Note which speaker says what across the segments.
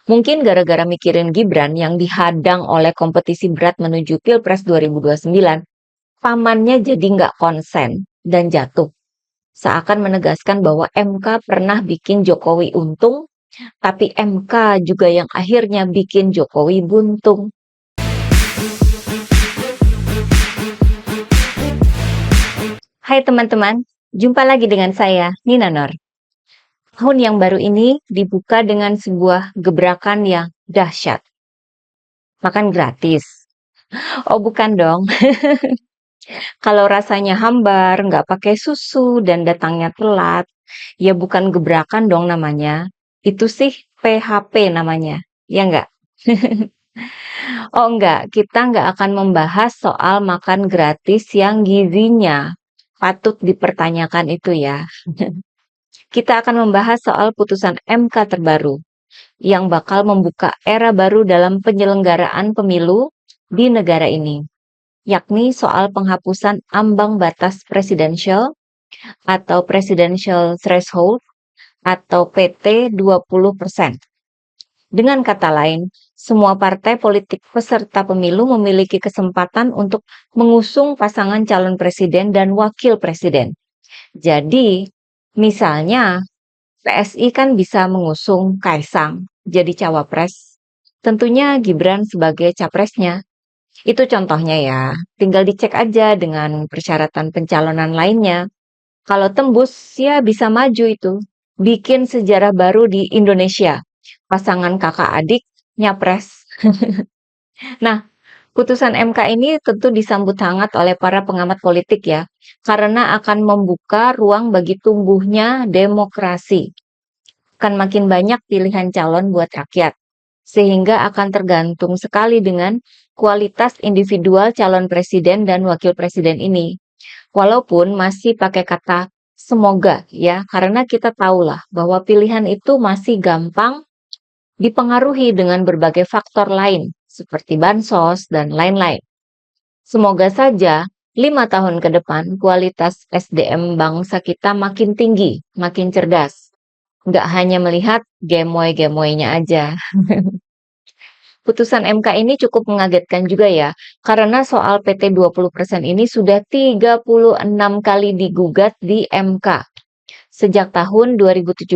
Speaker 1: Mungkin gara-gara mikirin Gibran yang dihadang oleh kompetisi berat menuju Pilpres 2029, pamannya jadi nggak konsen dan jatuh. Seakan menegaskan bahwa MK pernah bikin Jokowi untung, tapi MK juga yang akhirnya bikin Jokowi buntung. Hai teman-teman, jumpa lagi dengan saya, Nina Nur. Tahun yang baru ini dibuka dengan sebuah gebrakan yang dahsyat. Makan gratis. Oh bukan dong, kalau rasanya hambar, nggak pakai susu, dan datangnya telat, ya bukan gebrakan dong namanya. Itu sih PHP namanya, ya nggak? Oh enggak, kita nggak akan membahas soal makan gratis yang gizinya patut dipertanyakan itu ya. Kita akan membahas soal putusan MK terbaru yang bakal membuka era baru dalam penyelenggaraan pemilu di negara ini, yakni soal penghapusan ambang batas presidensial atau presidential threshold atau PT 20%. Dengan kata lain, semua partai politik peserta pemilu memiliki kesempatan untuk mengusung pasangan calon presiden dan wakil presiden. Jadi, misalnya PSI kan bisa mengusung Kaisang jadi cawapres. Tentunya Gibran sebagai capresnya. Itu contohnya ya, tinggal dicek aja dengan persyaratan pencalonan lainnya. Kalau tembus, ya bisa maju itu. Bikin sejarah baru di Indonesia. Pasangan kakak adik, nyapres. Nah, putusan MK ini tentu disambut hangat oleh para pengamat politik ya, karena akan membuka ruang bagi tumbuhnya demokrasi. Akan makin banyak pilihan calon buat rakyat, sehingga akan tergantung sekali dengan kualitas individual calon presiden dan wakil presiden ini. Walaupun masih pakai kata semoga ya, karena kita tahulah bahwa pilihan itu masih gampang dipengaruhi dengan berbagai faktor lain, seperti bansos dan lain-lain. Semoga saja 5 tahun ke depan kualitas SDM bangsa kita makin tinggi, makin cerdas. Nggak hanya melihat gemoy-gemoynya aja. Putusan MK ini cukup mengagetkan juga ya, karena soal PT 20% ini sudah 36 kali digugat di MK sejak tahun 2017.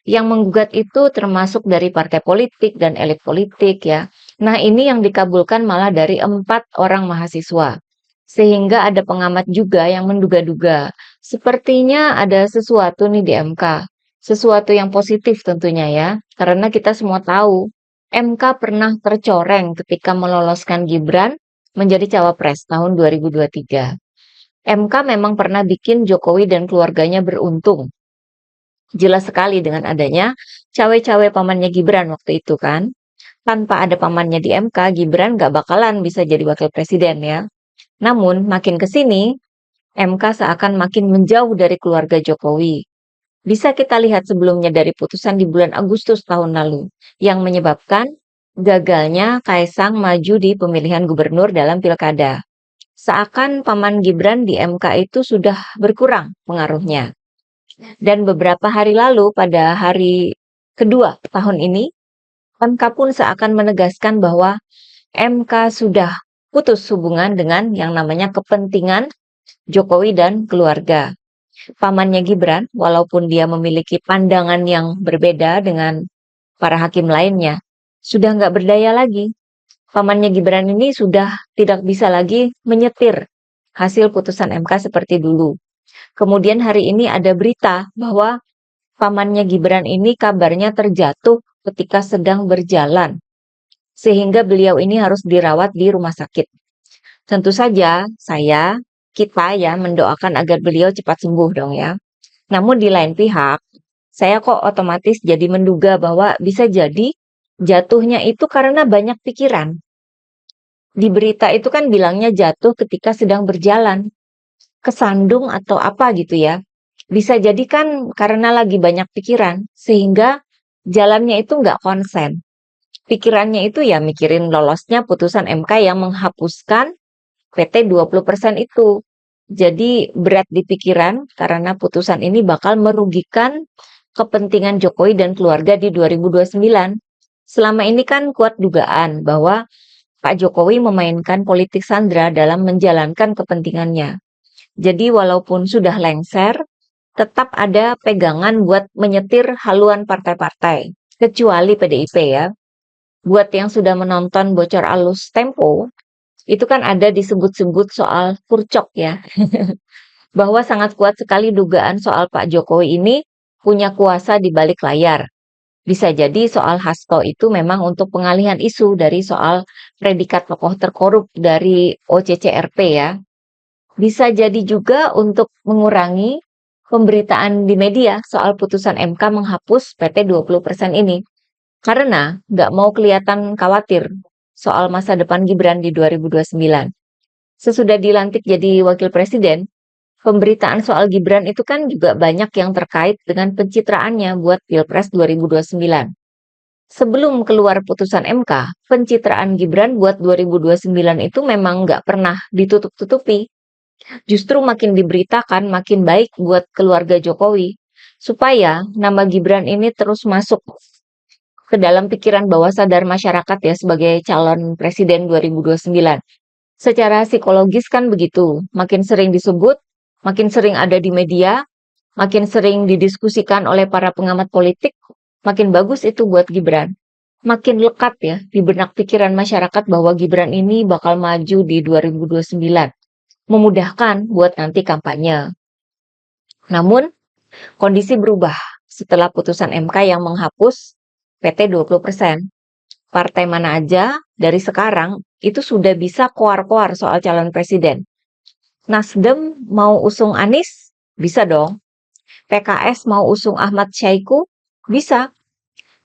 Speaker 1: Yang menggugat itu termasuk dari partai politik dan elit politik ya. Nah ini yang dikabulkan malah dari 4 orang mahasiswa. Sehingga ada pengamat juga yang menduga-duga, sepertinya ada sesuatu nih di MK. Sesuatu yang positif tentunya ya, karena kita semua tahu MK pernah tercoreng ketika meloloskan Gibran menjadi cawapres tahun 2023. MK memang pernah bikin Jokowi dan keluarganya beruntung. Jelas sekali dengan adanya cawe-cawe pamannya Gibran waktu itu kan. Tanpa ada pamannya di MK, Gibran gak bakalan bisa jadi wakil presiden ya. Namun makin ke sini, MK seakan makin menjauh dari keluarga Jokowi. Bisa kita lihat sebelumnya dari putusan di bulan Agustus tahun lalu, yang menyebabkan gagalnya Kaisang maju di pemilihan gubernur dalam pilkada. Seakan paman Gibran di MK itu sudah berkurang pengaruhnya. Dan beberapa hari lalu, pada hari kedua tahun ini, MK pun seakan menegaskan bahwa MK sudah putus hubungan dengan yang namanya kepentingan Jokowi dan keluarga. Pamannya Gibran, walaupun dia memiliki pandangan yang berbeda dengan para hakim lainnya, sudah nggak berdaya lagi. Pamannya Gibran ini sudah tidak bisa lagi menyetir hasil putusan MK seperti dulu. Kemudian hari ini ada berita bahwa pamannya Gibran ini kabarnya terjatuh ketika sedang berjalan, sehingga beliau ini harus dirawat di rumah sakit. Tentu saja kita ya mendoakan agar beliau cepat sembuh dong ya. Namun di lain pihak, saya kok otomatis jadi menduga bahwa bisa jadi jatuhnya itu karena banyak pikiran. Di berita itu kan bilangnya jatuh ketika sedang berjalan, kesandung atau apa gitu ya. Bisa jadi kan karena lagi banyak pikiran, sehingga jalannya itu nggak konsen. Pikirannya itu ya mikirin lolosnya putusan MK yang menghapuskan PT 20% itu. Jadi berat di pikiran karena putusan ini bakal merugikan kepentingan Jokowi dan keluarga di 2029. Selama ini kan kuat dugaan bahwa Pak Jokowi memainkan politik sandra dalam menjalankan kepentingannya. Jadi walaupun sudah lengser, tetap ada pegangan buat menyetir haluan partai-partai, kecuali PDIP ya. Buat yang sudah menonton Bocor Alus Tempo, itu kan ada disebut-sebut soal kurcok ya, bahwa sangat kuat sekali dugaan soal Pak Jokowi ini punya kuasa di balik layar. Bisa jadi soal Hasto itu memang untuk pengalihan isu dari soal predikat tokoh terkorup dari OCCRP ya. Bisa jadi juga untuk mengurangi pemberitaan di media soal putusan MK menghapus PT 20% ini. Karena nggak mau kelihatan khawatir soal masa depan Gibran di 2029. Sesudah dilantik jadi wakil presiden, pemberitaan soal Gibran itu kan juga banyak yang terkait dengan pencitraannya buat Pilpres 2029. Sebelum keluar putusan MK, pencitraan Gibran buat 2029 itu memang nggak pernah ditutup-tutupi. Justru makin diberitakan, makin baik buat keluarga Jokowi. Supaya nama Gibran ini terus masuk ke dalam pikiran bawah sadar masyarakat ya sebagai calon presiden 2029. Secara psikologis kan begitu, makin sering disebut, makin sering ada di media, makin sering didiskusikan oleh para pengamat politik, makin bagus itu buat Gibran. Makin lekat ya di benak pikiran masyarakat bahwa Gibran ini bakal maju di 2029. Memudahkan buat nanti kampanye. Namun, kondisi berubah setelah putusan MK yang menghapus PT 20%. Partai mana aja dari sekarang itu sudah bisa koar-koar soal calon presiden. Nasdem mau usung Anies? Bisa dong. PKS mau usung Ahmad Syaiqo? Bisa.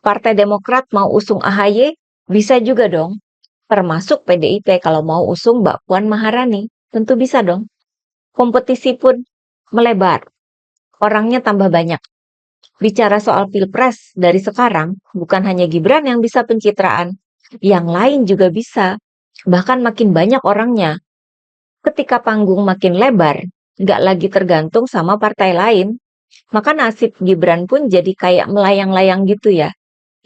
Speaker 1: Partai Demokrat mau usung AHY? Bisa juga dong. Termasuk PDIP kalau mau usung Mbak Puan Maharani. Tentu bisa dong. Kompetisi pun melebar. Orangnya tambah banyak. Bicara soal Pilpres dari sekarang, bukan hanya Gibran yang bisa pencitraan, yang lain juga bisa. Bahkan makin banyak orangnya. Ketika panggung makin lebar, nggak lagi tergantung sama partai lain, maka nasib Gibran pun jadi kayak melayang-layang gitu ya.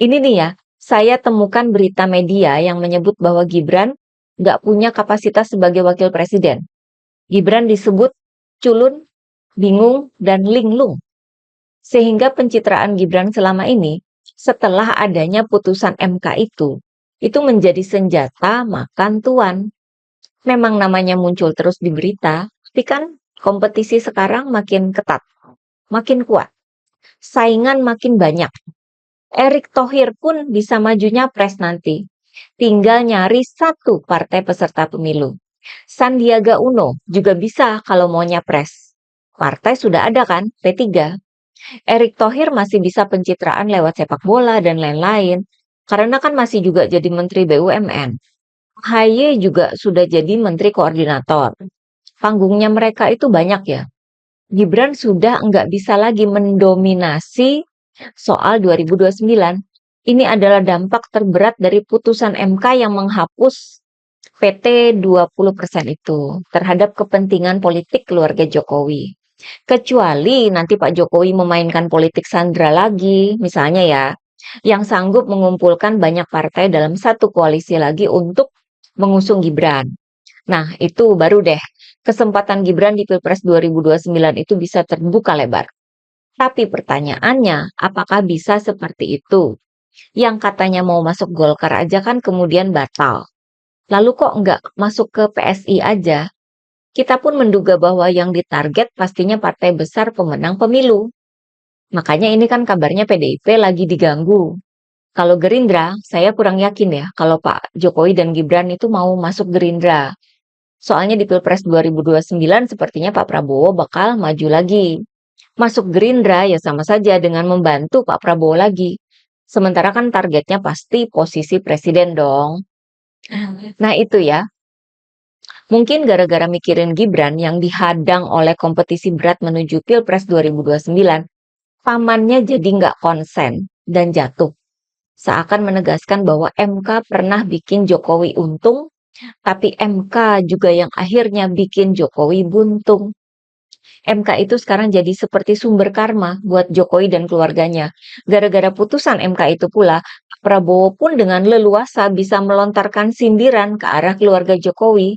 Speaker 1: Ini nih ya, saya temukan berita media yang menyebut bahwa Gibran nggak punya kapasitas sebagai wakil presiden. Gibran disebut culun, bingung, dan linglung. Sehingga pencitraan Gibran selama ini, setelah adanya putusan MK itu menjadi senjata makan tuan. Memang namanya muncul terus di berita, tapi kan kompetisi sekarang makin ketat, makin kuat. Saingan makin banyak. Erick Thohir pun bisa maju nyapres nanti. Tinggal nyari satu partai peserta pemilu. Sandiaga Uno juga bisa kalau mau nyapres. Partai sudah ada kan, P3. Erick Thohir masih bisa pencitraan lewat sepak bola dan lain-lain. Karena kan masih juga jadi Menteri BUMN. AHY juga sudah jadi Menteri Koordinator. Panggungnya mereka itu banyak ya. Gibran sudah nggak bisa lagi mendominasi soal 2029. Ini adalah dampak terberat dari putusan MK yang menghapus PT 20% itu terhadap kepentingan politik keluarga Jokowi. Kecuali nanti Pak Jokowi memainkan politik sandra lagi, misalnya ya, yang sanggup mengumpulkan banyak partai dalam satu koalisi lagi untuk mengusung Gibran. Nah, itu baru deh kesempatan Gibran di Pilpres 2029 itu bisa terbuka lebar. Tapi pertanyaannya, apakah bisa seperti itu? Yang katanya mau masuk Golkar aja kan kemudian batal. Lalu kok nggak masuk ke PSI aja? Kita pun menduga bahwa yang ditarget pastinya partai besar pemenang pemilu. Makanya ini kan kabarnya PDIP lagi diganggu. Kalau Gerindra, saya kurang yakin ya kalau Pak Jokowi dan Gibran itu mau masuk Gerindra. Soalnya di Pilpres 2029 sepertinya Pak Prabowo bakal maju lagi. Masuk Gerindra ya sama saja dengan membantu Pak Prabowo lagi. Sementara kan targetnya pasti posisi presiden dong. Nah itu ya, mungkin gara-gara mikirin Gibran yang dihadang oleh kompetisi berat menuju Pilpres 2029, pamannya jadi nggak konsen dan jatuh. Seakan menegaskan bahwa MK pernah bikin Jokowi untung, tapi MK juga yang akhirnya bikin Jokowi buntung. MK itu sekarang jadi seperti sumber karma buat Jokowi dan keluarganya. Gara-gara putusan MK itu pula, Prabowo pun dengan leluasa bisa melontarkan sindiran ke arah keluarga Jokowi.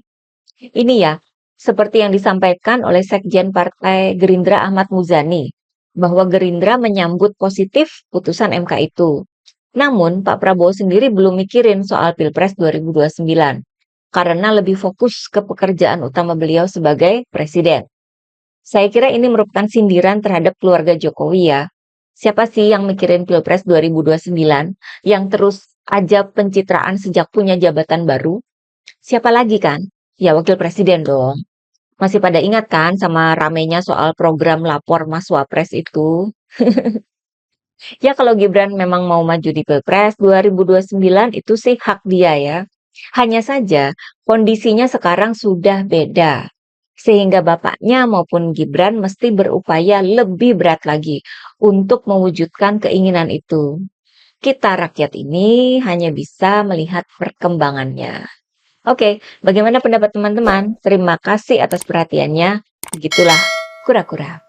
Speaker 1: Ini ya, seperti yang disampaikan oleh Sekjen Partai Gerindra Ahmad Muzani, bahwa Gerindra menyambut positif putusan MK itu. Namun, Pak Prabowo sendiri belum mikirin soal Pilpres 2029, karena lebih fokus ke pekerjaan utama beliau sebagai presiden. Saya kira ini merupakan sindiran terhadap keluarga Jokowi ya. Siapa sih yang mikirin Pilpres 2029 yang terus aja pencitraan sejak punya jabatan baru? Siapa lagi kan? Ya wakil presiden dong. Masih pada ingat kan sama ramenya soal program lapor Mas Wapres itu? Ya kalau Gibran memang mau maju di Pilpres 2029 itu sih hak dia ya. Hanya saja kondisinya sekarang sudah beda. Sehingga bapaknya maupun Gibran mesti berupaya lebih berat lagi untuk mewujudkan keinginan itu. Kita rakyat ini hanya bisa melihat perkembangannya. Oke, bagaimana pendapat teman-teman? Terima kasih atas perhatiannya. Begitulah kura-kura.